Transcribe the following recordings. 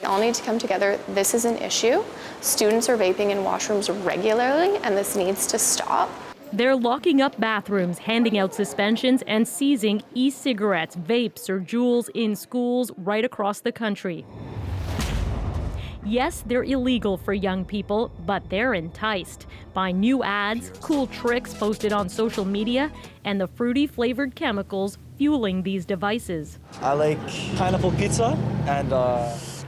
all need to come together. This is an issue. Students are vaping in washrooms regularly, and this needs to stop. They're locking up bathrooms, handing out suspensions, and seizing e-cigarettes, vapes, or Juuls in schools right across the country. Yes, they're illegal for young people, but they're enticed by new ads, cool tricks posted on social media, and the fruity flavored chemicals fueling these devices. I like pineapple pizza and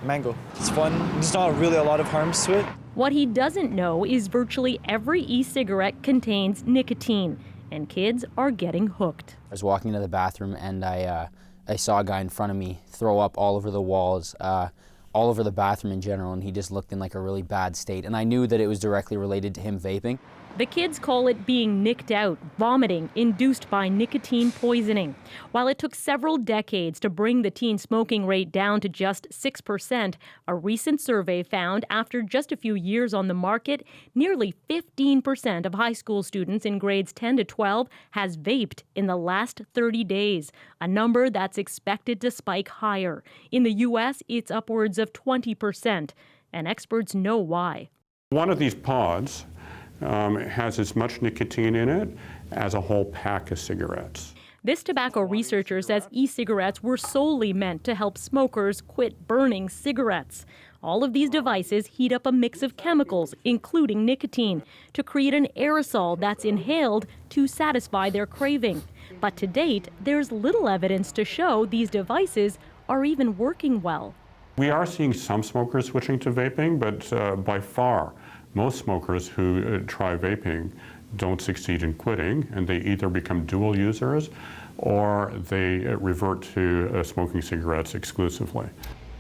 mango. It's fun. There's not really a lot of harms to it. What he doesn't know is virtually every e-cigarette contains nicotine, and kids are getting hooked. I was walking to the bathroom and I saw a guy in front of me throw up all over the walls, all over the bathroom in general, and he just looked in like a really bad state. And I knew that it was directly related to him vaping. The kids call it being nicked out, vomiting induced by nicotine poisoning. While it took several decades to bring the teen smoking rate down to just 6%, a recent survey found after just a few years on the market, nearly 15% of high school students in grades 10 to 12 has vaped in the last 30 days, a number that's expected to spike higher. In the U.S., it's upwards of 20%, and experts know why. One of these pods has as much nicotine in it as a whole pack of cigarettes. This tobacco researcher says e-cigarettes were solely meant to help smokers quit burning cigarettes. All of these devices heat up a mix of chemicals, including nicotine, to create an aerosol that's inhaled to satisfy their craving. But to date, there's little evidence to show these devices are even working well. We are seeing some smokers switching to vaping, but by far, most smokers who try vaping don't succeed in quitting, and they either become dual users or they revert to smoking cigarettes exclusively.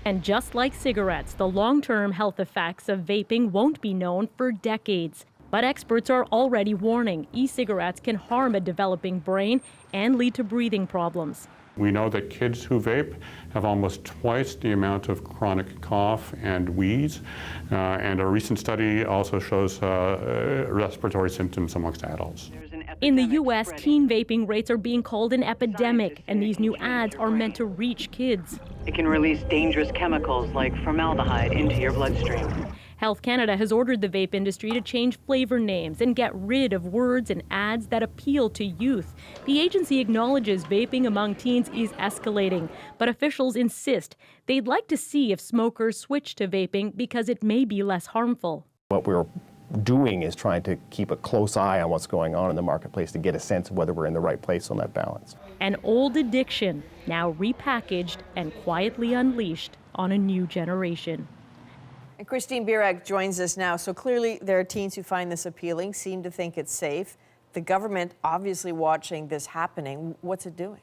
And just like cigarettes, the long-term health effects of vaping won't be known for decades. But experts are already warning e-cigarettes can harm a developing brain and lead to breathing problems. We know that kids who vape have almost twice the amount of chronic cough and wheeze, and a recent study also shows respiratory symptoms amongst adults. In the U.S., teen vaping rates are being called an epidemic, and these new ads are meant to reach kids. It can release dangerous chemicals like formaldehyde into your bloodstream. Health Canada has ordered the vape industry to change flavor names and get rid of words and ads that appeal to youth. The agency acknowledges vaping among teens is escalating, but officials insist they'd like to see if smokers switch to vaping because it may be less harmful. What we're doing is trying to keep a close eye on what's going on in the marketplace to get a sense of whether we're in the right place on that balance. An old addiction now repackaged and quietly unleashed on a new generation. And Christine Birag joins us now. So clearly there are teens who find this appealing, seem to think it's safe. The government obviously watching this happening. What's it doing?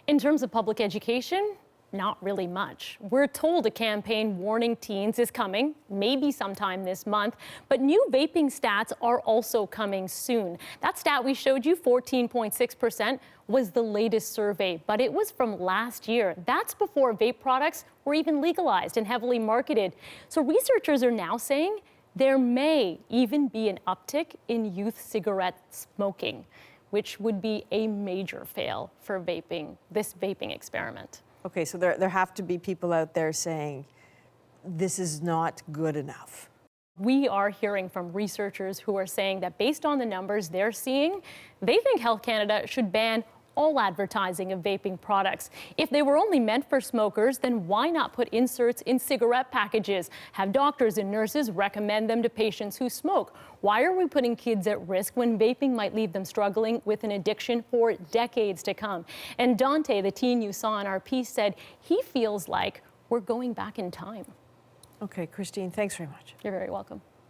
In terms of public education, not really much. We're told a campaign warning teens is coming, maybe sometime this month, but new vaping stats are also coming soon. That stat we showed you, 14.6%, was the latest survey, but it was from last year. That's before vape products were even legalized and heavily marketed. So researchers are now saying there may even be an uptick in youth cigarette smoking, which would be a major fail for vaping, this vaping experiment. Okay, so there have to be people out there saying this is not good enough. We are hearing from researchers who are saying that based on the numbers they're seeing, they think Health Canada should ban all advertising of vaping products. If they were only meant for smokers, then why not put inserts in cigarette packages? Have doctors and nurses recommend them to patients who smoke? Why are we putting kids at risk when vaping might leave them struggling with an addiction for decades to come? And Dante, the teen you saw in our piece, said he feels like we're going back in time. Okay, Christine, thanks very much. You're very welcome.